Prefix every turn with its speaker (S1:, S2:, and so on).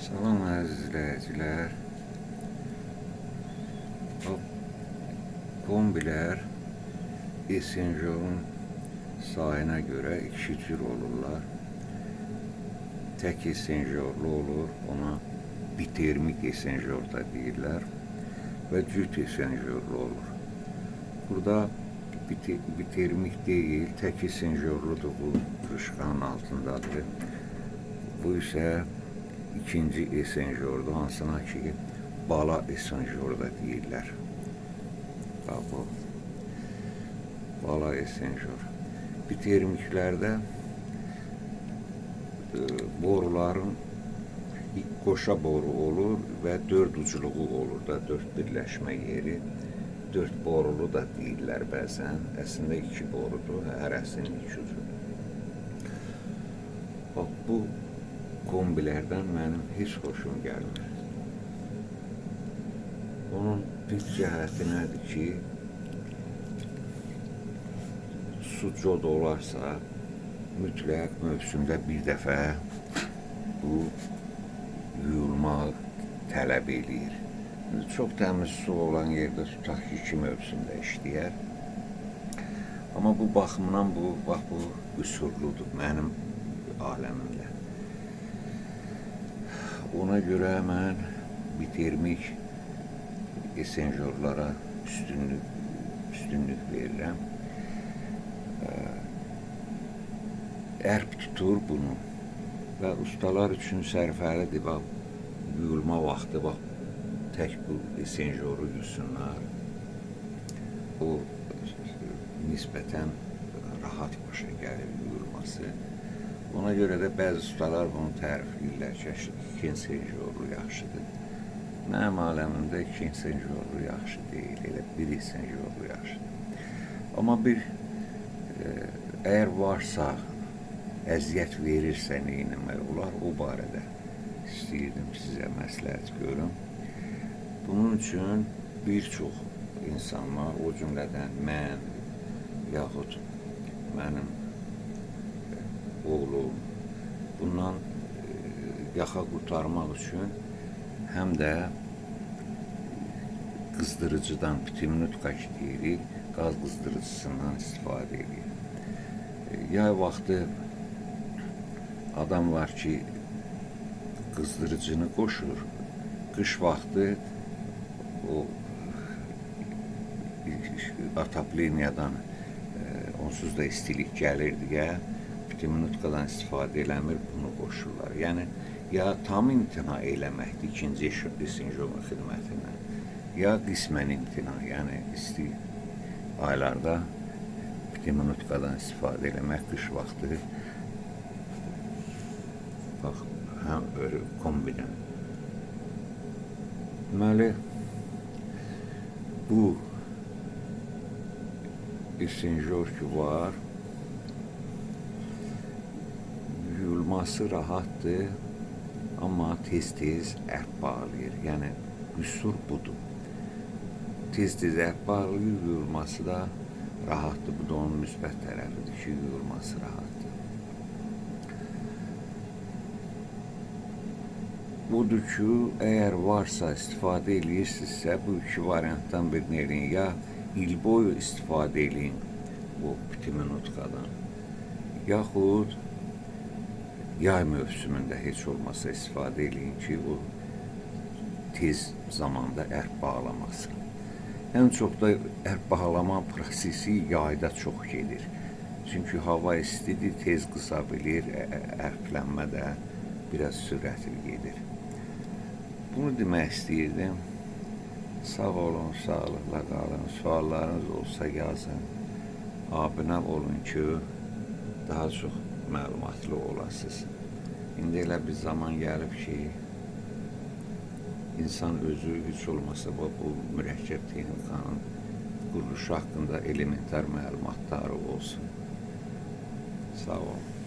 S1: Salam əziz izləyicilər. Kombilər Esenjorun sayına görə iki cür olurlar. Tək esenjorlu olur, ona bitermik esenjor da deyirlər və cüt esenjorlu olur. Burada bitermik deyil, tək esenjorludur, bu qırışqanın altındadır. Bu isə ikinci esenjordur, hansına ki bala esenjor da deyirlər. Bu bala esenjor. Bitermiklərdə boruların qoşa boru olur və dörd ucluğu olur da, dörd birləşmə yeri. Dörd borulu da deyirlər bəzən. Əslində iki borudur, hərəsinin iki ucu. Bu kombilərdən mənim heç xoşum gəlmir. Onun bir cəhəti nədir ki, su cod olarsa, mütləq mövsümdə bir dəfə bu yuyulmaq tələb eləyir. Çox təmiz su olan yerdə tutaq ki, 2 mövsümdə işləyər. Amma bu baxımdan bu qüsurludur mənim aləmimdə. Ona görə mən bitermik esenjorlara üstünlük verirəm. Ərp tutur bunu və ustalar üçün sərfəlidir. Yuyulma vaxtı tək bu esenjoru yusunlar. O nisbətən rahat başa gəlir yuyulması. Ona görə də bəzi ustalar bunu tərifləyirlər ki, iki esenjorlu yaxşıdır. Mənim aləmimdə iki esenjorlu yaxşı deyil, elə bir esenjorlu yaxşıdır. Amma əgər varsa, əziyyət verirsə neynəmək olar, o barədə istəyirdim sizə məsləhət görüm. Bunun üçün bir çox insanlar, o cümlədən mən, yaxud mənim oğlum, bundan yaxa qurtarmaq üçün həm də qızdırıcıdan, pitimnutka ki deyirik, qaz qızdırıcısından istifadə edir. Yay vaxtı adam var ki, qızdırıcını qoşur, qış vaxtı o atapleniyadan onsuz da istilik gəlir deyə pitimnutkadan istifadə eləmir, bunu qoşurlar. Yəni, ya tam imtina eləməkdir ikinci esenjorun xidmətindən, ya qismən imtina, yəni isti aylarda pitimnutkadan istifadə eləmək qış vaxtı həm kombidən. Deməli, bu esenjor ki var, yuyulması rahatdır, amma tez-tez ərp bağlayır. Yəni, qüsur budur. Tez-tez ərp bağlayır, yuyulması da rahatdır. Bu da onun müsbət tərəfidir ki, yuyulması rahatdır. Budur ki, əgər varsa, istifadə edirsinizsə, bu iki variantdan birini eləyin. Ya il boyu istifadə eləyin bu pitimnutkadan, yaxud yay mövsümündə heç olmasa istifadə eləyin ki, o tez zamanda ərp bağlamasın. Ən çox da ərp bağlama prosesi yayda çox gedir. Çünki hava istidir, tez qısa bilir, ərplənmə də biraz sürətli gedir. Bunu demək istəyirdim. Sağ olun, sağlıqla qalın. Suallarınız olsa yazın. Abunə olun ki, daha çox məlumatlı olasınız. İndi elə bir zaman gəlib ki, insan özü heç olmasa bu mürəkkəb texnikanın quruluşu haqqında elementar məlumatları olsun. Sağ olun.